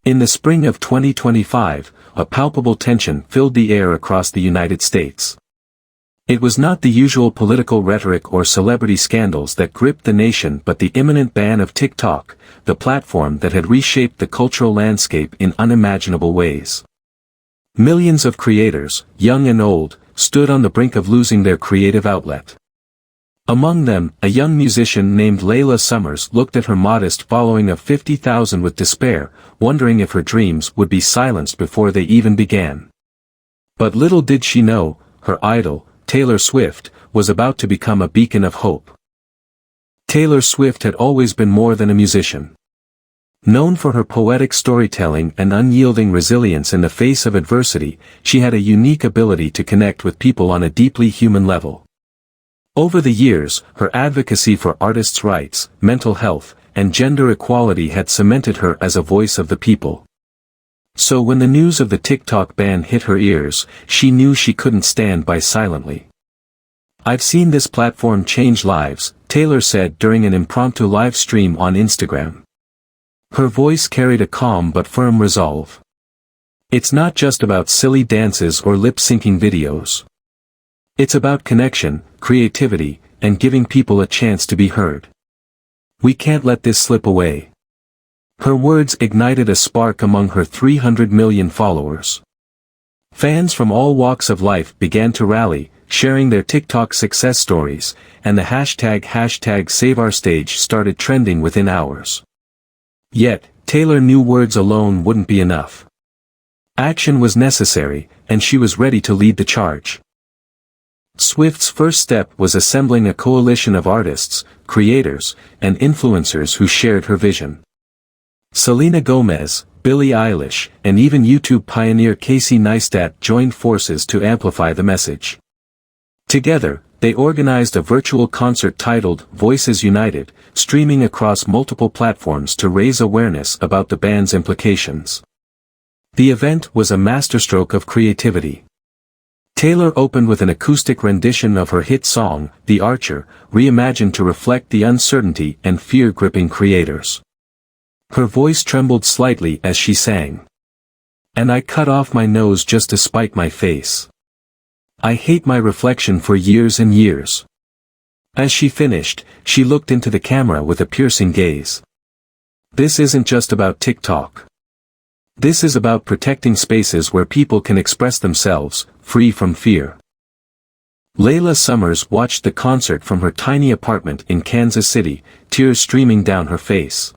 In the spring of 2025, a palpable tension filled the air across the United States. It was not the usual political rhetoric or celebrity scandals that gripped the nation but the imminent ban of TikTok, the platform that had reshaped the cultural landscape in unimaginable ways. Millions of creators, young and old, stood on the brink of losing their creative outlet. Among them, a young musician named Layla Summers looked at her modest following of 50,000 with despair, wondering if her dreams would be silenced before they even began. But little did she know, her idol, Taylor Swift, was about to become a beacon of hope. Taylor Swift had always been more than a musician. Known for her poetic storytelling and unyielding resilience in the face of adversity, she had a unique ability to connect with people on a deeply human level. Over the years, her advocacy for artists' rights, mental health, and gender equality had cemented her as a voice of the people. So when the news of the TikTok ban hit her ears, she knew she couldn't stand by silently. "I've seen this platform change lives," Taylor said during an impromptu live stream on Instagram. Her voice carried a calm but firm resolve. "It's not just about silly dances or lip-syncing videos. It's about connection, creativity, and giving people a chance to be heard. We can't let this slip away." Her words ignited a spark among her 300 million followers. Fans from all walks of life began to rally, sharing their TikTok success stories, and the hashtag #SaveOurStage started trending within hours. Yet, Taylor knew words alone wouldn't be enough. Action was necessary, and she was ready to lead the charge. Swift's first step was assembling a coalition of artists, creators, and influencers who shared her vision. Selena Gomez, Billie Eilish, and even YouTube pioneer Casey Neistat joined forces to amplify the message. Together, they organized a virtual concert titled Voices United, streaming across multiple platforms to raise awareness about the ban's implications. The event was a masterstroke of creativity. Taylor opened with an acoustic rendition of her hit song, The Archer, reimagined to reflect the uncertainty and fear gripping creators. Her voice trembled slightly as she sang. "And I cut off my nose just to spite my face. I hate my reflection for years and years." As she finished, she looked into the camera with a piercing gaze. "This isn't just about TikTok. This is about protecting spaces where people can express themselves, free from fear." Layla Summers watched the concert from her tiny apartment in Kansas City, tears streaming down her face.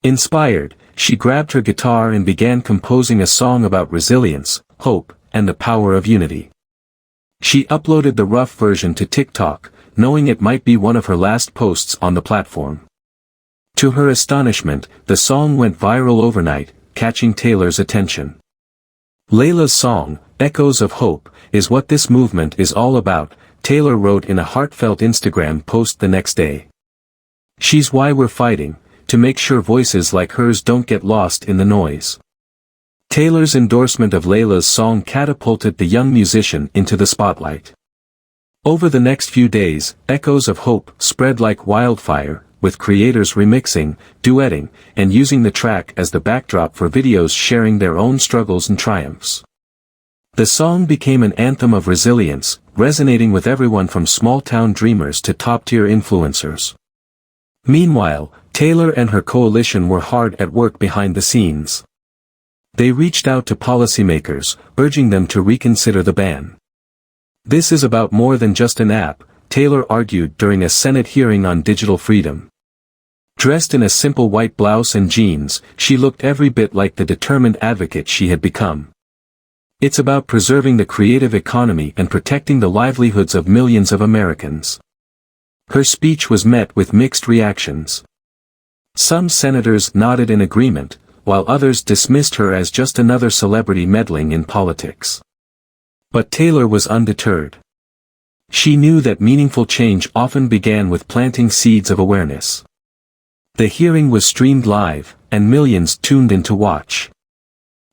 Inspired, she grabbed her guitar and began composing a song about resilience, hope, and the power of unity. She uploaded the rough version to TikTok, knowing it might be one of her last posts on the platform. To her astonishment, the song went viral overnight, catching Taylor's attention. Layla's song, Echoes of Hope, is what this movement is all about, Taylor wrote in a heartfelt Instagram post the next day. "She's why we're fighting, to make sure voices like hers don't get lost in the noise." Taylor's endorsement of Layla's song catapulted the young musician into the spotlight. Over the next few days, Echoes of Hope spread like wildfire, with creators remixing, duetting, and using the track as the backdrop for videos sharing their own struggles and triumphs. The song became an anthem of resilience, resonating with everyone from small-town dreamers to top-tier influencers. Meanwhile, Taylor and her coalition were hard at work behind the scenes. They reached out to policymakers, urging them to reconsider the ban. "This is about more than just an app," Taylor argued during a Senate hearing on digital freedom. Dressed in a simple white blouse and jeans, she looked every bit like the determined advocate she had become. "It's about preserving the creative economy and protecting the livelihoods of millions of Americans." Her speech was met with mixed reactions. Some senators nodded in agreement, while others dismissed her as just another celebrity meddling in politics. But Taylor was undeterred. She knew that meaningful change often began with planting seeds of awareness. The hearing was streamed live, and millions tuned in to watch.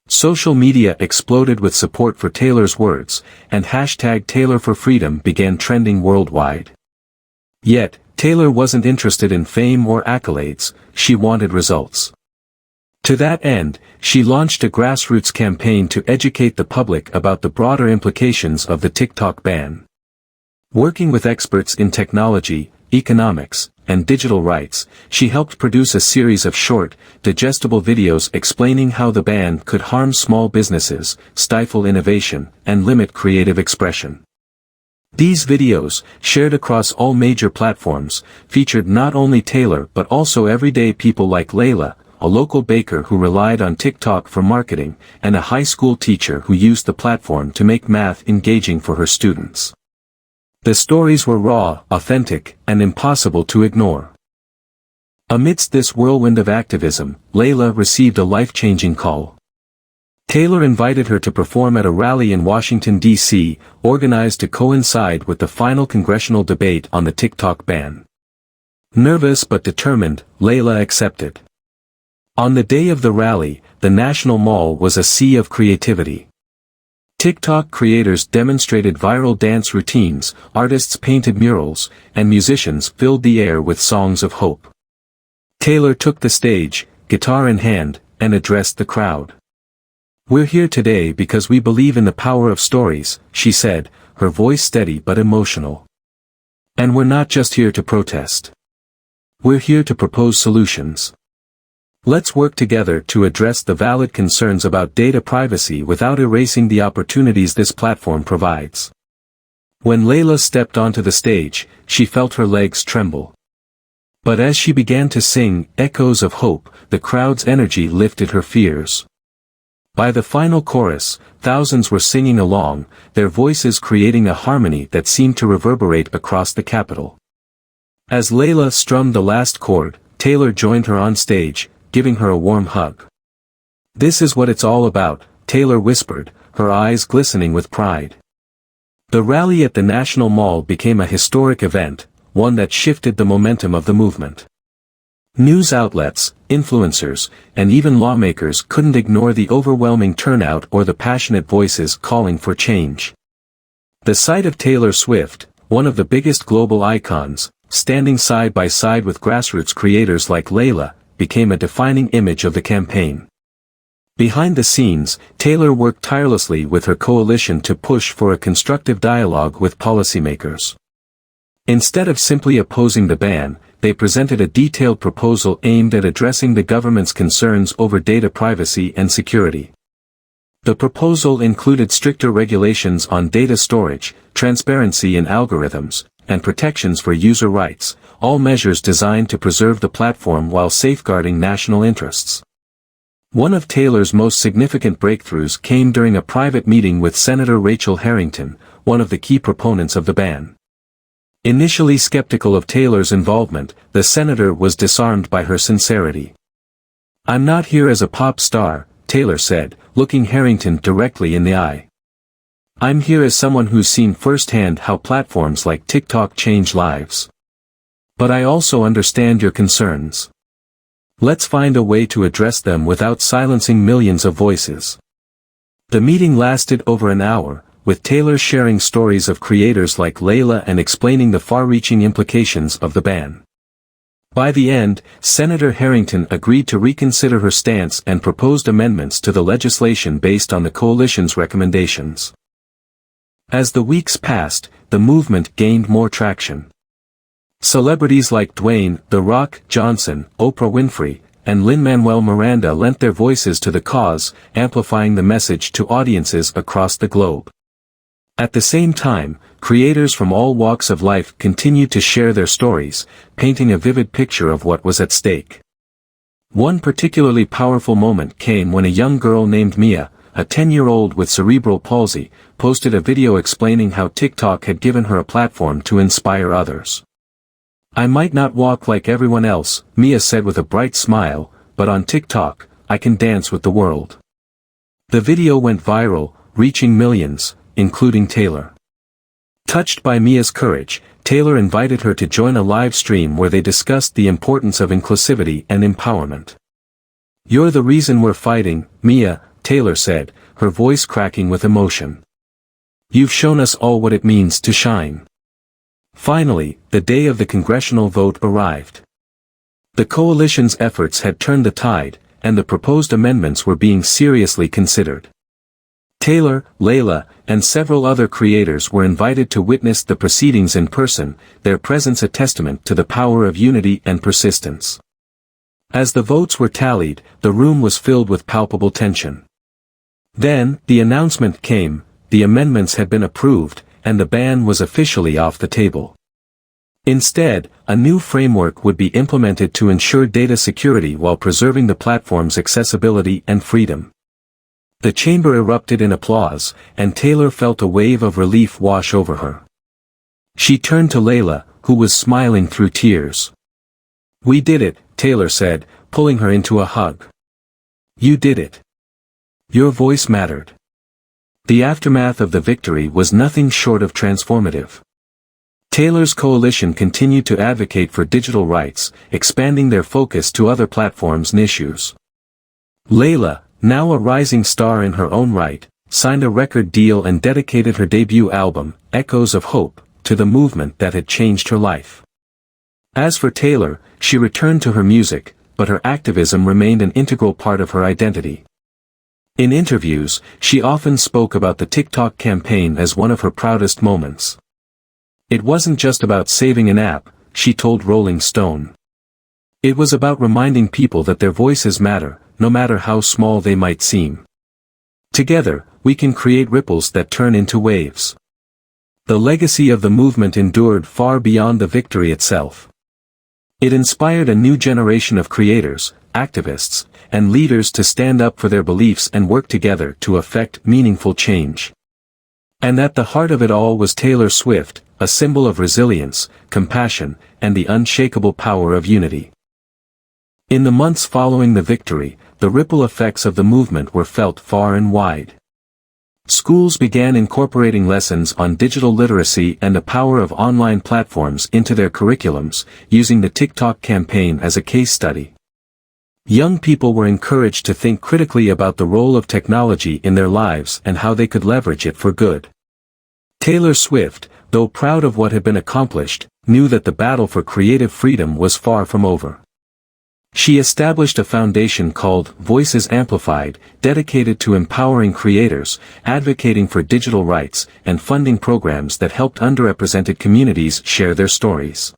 Social media exploded with support for Taylor's words, and #TaylorForFreedom began trending worldwide. Yet, Taylor wasn't interested in fame or accolades, she wanted results. To that end, she launched a grassroots campaign to educate the public about the broader implications of the TikTok ban. Working with experts in technology, economics, and digital rights, she helped produce a series of short, digestible videos explaining how the ban could harm small businesses, stifle innovation, and limit creative expression. These videos, shared across all major platforms, featured not only Taylor but also everyday people like Layla, a local baker who relied on TikTok for marketing, and a high school teacher who used the platform to make math engaging for her students. The stories were raw, authentic, and impossible to ignore. Amidst this whirlwind of activism, Layla received a life-changing call. Taylor invited her to perform at a rally in Washington, D.C., organized to coincide with the final congressional debate on the TikTok ban. Nervous but determined, Layla accepted. On the day of the rally, the National Mall was a sea of creativity. TikTok creators demonstrated viral dance routines, artists painted murals, and musicians filled the air with songs of hope. Taylor took the stage, guitar in hand, and addressed the crowd. "We're here today because we believe in the power of stories," she said, her voice steady but emotional. "And we're not just here to protest. We're here to propose solutions. Let's work together to address the valid concerns about data privacy without erasing the opportunities this platform provides." When Layla stepped onto the stage, she felt her legs tremble. But as she began to sing Echoes of Hope, the crowd's energy lifted her fears. By the final chorus, thousands were singing along, their voices creating a harmony that seemed to reverberate across the Capitol. As Layla strummed the last chord, Taylor joined her on stage, giving her a warm hug. "This is what it's all about," Taylor whispered, her eyes glistening with pride. The rally at the National Mall became a historic event, one that shifted the momentum of the movement. News outlets, influencers, and even lawmakers couldn't ignore the overwhelming turnout or the passionate voices calling for change. The sight of Taylor Swift, one of the biggest global icons, standing side by side with grassroots creators like Layla, became a defining image of the campaign. Behind the scenes, Taylor worked tirelessly with her coalition to push for a constructive dialogue with policymakers. Instead of simply opposing the ban, they presented a detailed proposal aimed at addressing the government's concerns over data privacy and security. The proposal included stricter regulations on data storage, transparency in algorithms, and protections for user rights, all measures designed to preserve the platform while safeguarding national interests. One of Taylor's most significant breakthroughs came during a private meeting with Senator Rachel Harrington, one of the key proponents of the ban. Initially skeptical of Taylor's involvement, the senator was disarmed by her sincerity. "I'm not here as a pop star," Taylor said, looking Harrington directly in the eye. "I'm here as someone who's seen firsthand how platforms like TikTok change lives. But I also understand your concerns. Let's find a way to address them without silencing millions of voices." The meeting lasted over an hour, with Taylor sharing stories of creators like Layla and explaining the far-reaching implications of the ban. By the end, Senator Harrington agreed to reconsider her stance and proposed amendments to the legislation based on the coalition's recommendations. As the weeks passed, the movement gained more traction. Celebrities like Dwayne "The Rock" Johnson, Oprah Winfrey, and Lin-Manuel Miranda lent their voices to the cause, amplifying the message to audiences across the globe. At the same time, creators from all walks of life continued to share their stories, painting a vivid picture of what was at stake. One particularly powerful moment came when a young girl named Mia, a 10-year-old with cerebral palsy, posted a video explaining how TikTok had given her a platform to inspire others. "I might not walk like everyone else," Mia said with a bright smile, "but on TikTok, I can dance with the world." The video went viral, reaching millions, including Taylor. Touched by Mia's courage, Taylor invited her to join a live stream where they discussed the importance of inclusivity and empowerment. "You're the reason we're fighting, Mia," Taylor said, her voice cracking with emotion. "You've shown us all what it means to shine." Finally, the day of the congressional vote arrived. The coalition's efforts had turned the tide, and the proposed amendments were being seriously considered. Taylor, Layla, and several other creators were invited to witness the proceedings in person, their presence a testament to the power of unity and persistence. As the votes were tallied, the room was filled with palpable tension. Then, the announcement came: the amendments had been approved, and the ban was officially off the table. Instead, a new framework would be implemented to ensure data security while preserving the platform's accessibility and freedom. The chamber erupted in applause, and Taylor felt a wave of relief wash over her. She turned to Layla, who was smiling through tears. "We did it," Taylor said, pulling her into a hug. "You did it. Your voice mattered." The aftermath of the victory was nothing short of transformative. Taylor's coalition continued to advocate for digital rights, expanding their focus to other platforms and issues. Layla, now a rising star in her own right, signed a record deal and dedicated her debut album, Echoes of Hope, to the movement that had changed her life. As for Taylor, she returned to her music, but her activism remained an integral part of her identity. In interviews, she often spoke about the TikTok campaign as one of her proudest moments. "It wasn't just about saving an app," she told Rolling Stone. "It was about reminding people that their voices matter, no matter how small they might seem. Together, we can create ripples that turn into waves." The legacy of the movement endured far beyond the victory itself. It inspired a new generation of creators, activists, and leaders to stand up for their beliefs and work together to effect meaningful change. And at the heart of it all was Taylor Swift, a symbol of resilience, compassion, and the unshakable power of unity. In the months following the victory, the ripple effects of the movement were felt far and wide. Schools began incorporating lessons on digital literacy and the power of online platforms into their curriculums, using the TikTok campaign as a case study. Young people were encouraged to think critically about the role of technology in their lives and how they could leverage it for good. Taylor Swift, though proud of what had been accomplished, knew that the battle for creative freedom was far from over. She established a foundation called Voices Amplified, dedicated to empowering creators, advocating for digital rights, and funding programs that helped underrepresented communities share their stories.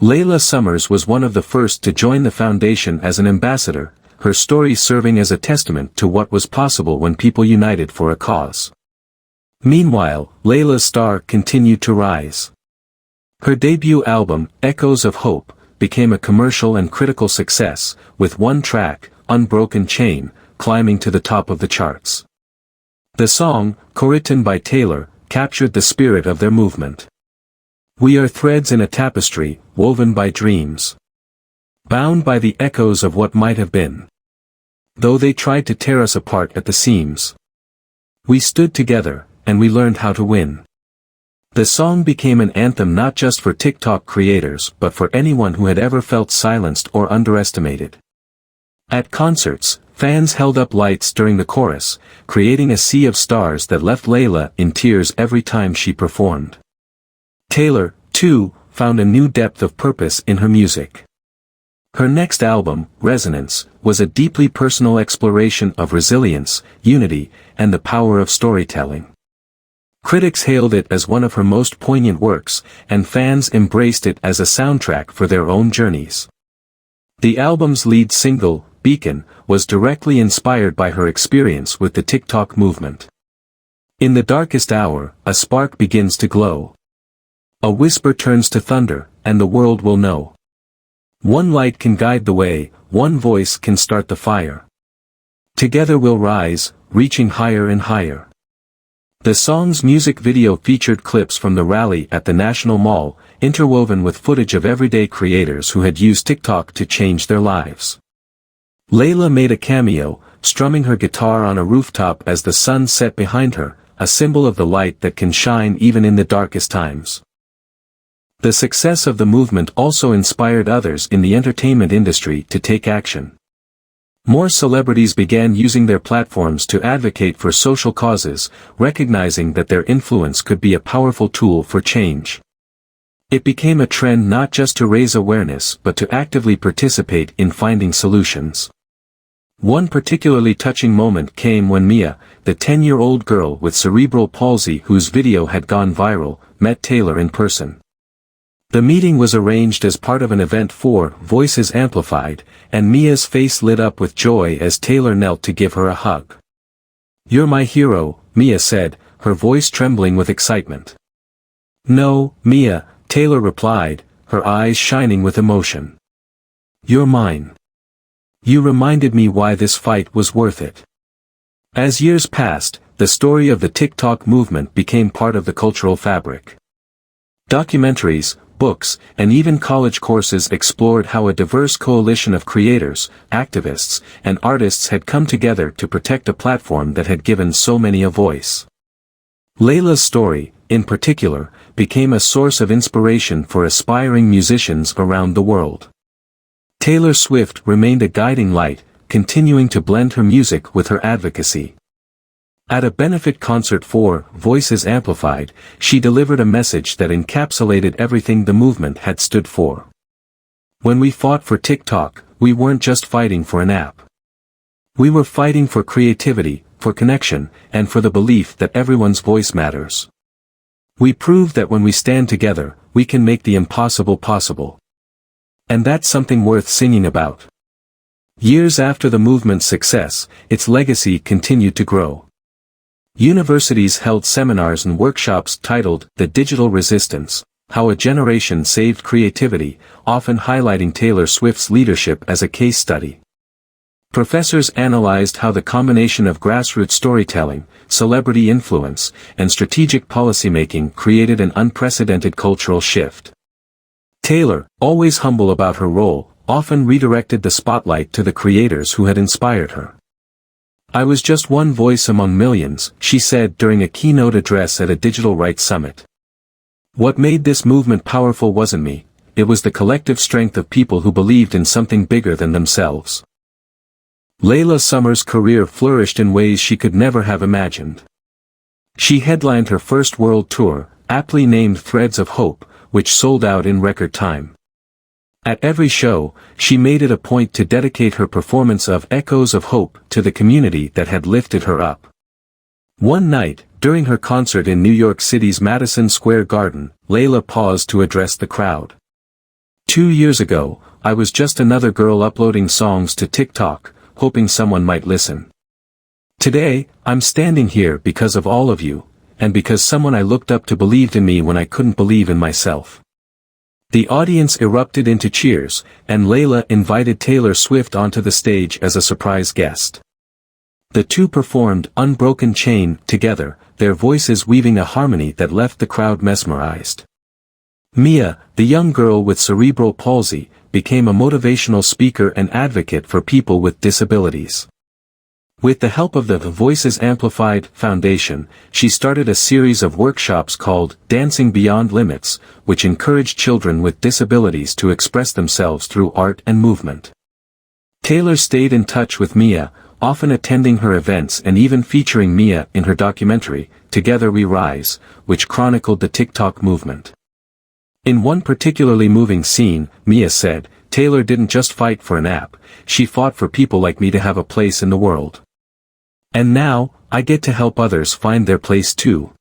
Layla Summers was one of the first to join the foundation as an ambassador, her story serving as a testament to what was possible when people united for a cause. Meanwhile, Layla's star continued to rise. Her debut album, Echoes of Hope, became a commercial and critical success, with one track, Unbroken Chain, climbing to the top of the charts. The song, co-written by Taylor, captured the spirit of their movement. "We are threads in a tapestry, woven by dreams. Bound by the echoes of what might have been. Though they tried to tear us apart at the seams. We stood together, and we learned how to win." The song became an anthem not just for TikTok creators but for anyone who had ever felt silenced or underestimated. At concerts, fans held up lights during the chorus, creating a sea of stars that left Layla in tears every time she performed. Taylor, too, found a new depth of purpose in her music. Her next album, Resonance, was a deeply personal exploration of resilience, unity, and the power of storytelling. Critics hailed it as one of her most poignant works, and fans embraced it as a soundtrack for their own journeys. The album's lead single, Beacon, was directly inspired by her experience with the TikTok movement. In the darkest hour, a spark begins to glow. A whisper turns to thunder, and the world will know. One light can guide the way, one voice can start the fire. Together we'll rise, reaching higher and higher. The song's music video featured clips from the rally at the National Mall, interwoven with footage of everyday creators who had used TikTok to change their lives. Layla made a cameo, strumming her guitar on a rooftop as the sun set behind her, a symbol of the light that can shine even in the darkest times. The success of the movement also inspired others in the entertainment industry to take action. More celebrities began using their platforms to advocate for social causes, recognizing that their influence could be a powerful tool for change. It became a trend not just to raise awareness but to actively participate in finding solutions. One particularly touching moment came when Mia, the 10-year-old girl with cerebral palsy whose video had gone viral, met Taylor in person. The meeting was arranged as part of an event for Voices Amplified, and Mia's face lit up with joy as Taylor knelt to give her a hug. "You're my hero," Mia said, her voice trembling with excitement. "No, Mia," Taylor replied, her eyes shining with emotion. "You're mine. You reminded me why this fight was worth it." As years passed, the story of the TikTok movement became part of the cultural fabric. Documentaries, books, and even college courses explored how a diverse coalition of creators, activists, and artists had come together to protect a platform that had given so many a voice. Layla's story, in particular, became a source of inspiration for aspiring musicians around the world. Taylor Swift remained a guiding light, continuing to blend her music with her advocacy. At a benefit concert for Voices Amplified, she delivered a message that encapsulated everything the movement had stood for. "When we fought for TikTok, we weren't just fighting for an app. We were fighting for creativity, for connection, and for the belief that everyone's voice matters. We proved that when we stand together, we can make the impossible possible. And that's something worth singing about." Years after the movement's success, its legacy continued to grow. Universities held seminars and workshops titled The Digital Resistance: How a Generation Saved Creativity, often highlighting Taylor Swift's leadership as a case study. Professors analyzed how the combination of grassroots storytelling, celebrity influence, and strategic policymaking created an unprecedented cultural shift. Taylor, always humble about her role, often redirected the spotlight to the creators who had inspired her. "I was just one voice among millions," she said during a keynote address at a digital rights summit. "What made this movement powerful wasn't me, it was the collective strength of people who believed in something bigger than themselves." Layla Summer's career flourished in ways she could never have imagined. She headlined her first world tour, aptly named Threads of Hope, which sold out in record time. At every show, she made it a point to dedicate her performance of Echoes of Hope to the community that had lifted her up. One night, during her concert in New York City's Madison Square Garden, Layla paused to address the crowd. 2 years ago, I was just another girl uploading songs to TikTok, hoping someone might listen. Today, I'm standing here because of all of you, and because someone I looked up to believed in me when I couldn't believe in myself." The audience erupted into cheers, and Layla invited Taylor Swift onto the stage as a surprise guest. The two performed Unbroken Chain together, their voices weaving a harmony that left the crowd mesmerized. Mia, the young girl with cerebral palsy, became a motivational speaker and advocate for people with disabilities. With the help of the Voices Amplified Foundation, she started a series of workshops called Dancing Beyond Limits, which encouraged children with disabilities to express themselves through art and movement. Taylor stayed in touch with Mia, often attending her events and even featuring Mia in her documentary, Together We Rise, which chronicled the TikTok movement. In one particularly moving scene, Mia said, "Taylor didn't just fight for an app, she fought for people like me to have a place in the world. And now, I get to help others find their place too."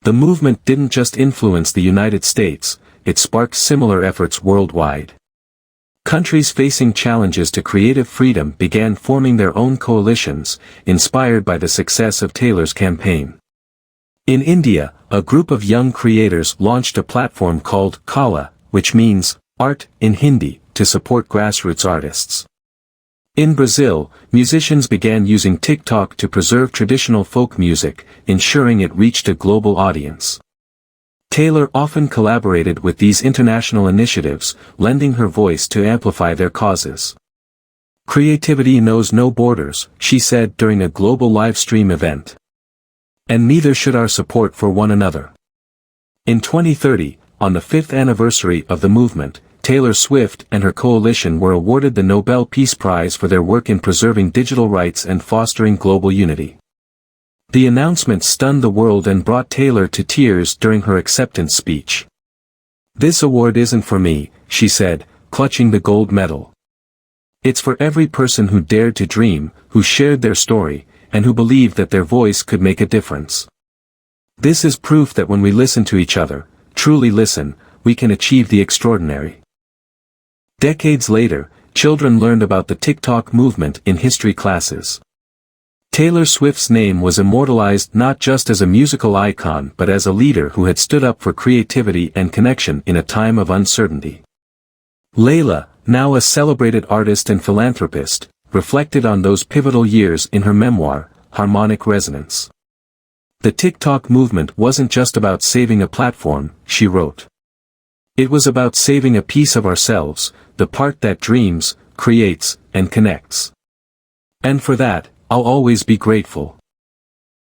The movement didn't just influence the United States, it sparked similar efforts worldwide. Countries facing challenges to creative freedom began forming their own coalitions, inspired by the success of Taylor's campaign. In India, a group of young creators launched a platform called Kala, which means art in Hindi, to support grassroots artists. In Brazil, musicians began using TikTok to preserve traditional folk music, ensuring it reached a global audience. Taylor often collaborated with these international initiatives, lending her voice to amplify their causes. "Creativity knows no borders," she said during a global live stream event. "And neither should our support for one another." In 2030, on the 5th anniversary of the movement, Taylor Swift and her coalition were awarded the Nobel Peace Prize for their work in preserving digital rights and fostering global unity. The announcement stunned the world and brought Taylor to tears during her acceptance speech. "This award isn't for me," she said, clutching the gold medal. It's for every person who dared to dream, who shared their story, and who believed that their voice could make a difference. This is proof that when we listen to each other, truly listen, we can achieve the extraordinary. Decades later, children learned about the TikTok movement in history classes. Taylor Swift's name was immortalized not just as a musical icon but as a leader who had stood up for creativity and connection in a time of uncertainty. Layla, now a celebrated artist and philanthropist, reflected on those pivotal years in her memoir, Harmonic Resonance. The TikTok movement wasn't just about saving a platform, she wrote. It was about saving a piece of ourselves, the part that dreams, creates, and connects. And for that, I'll always be grateful.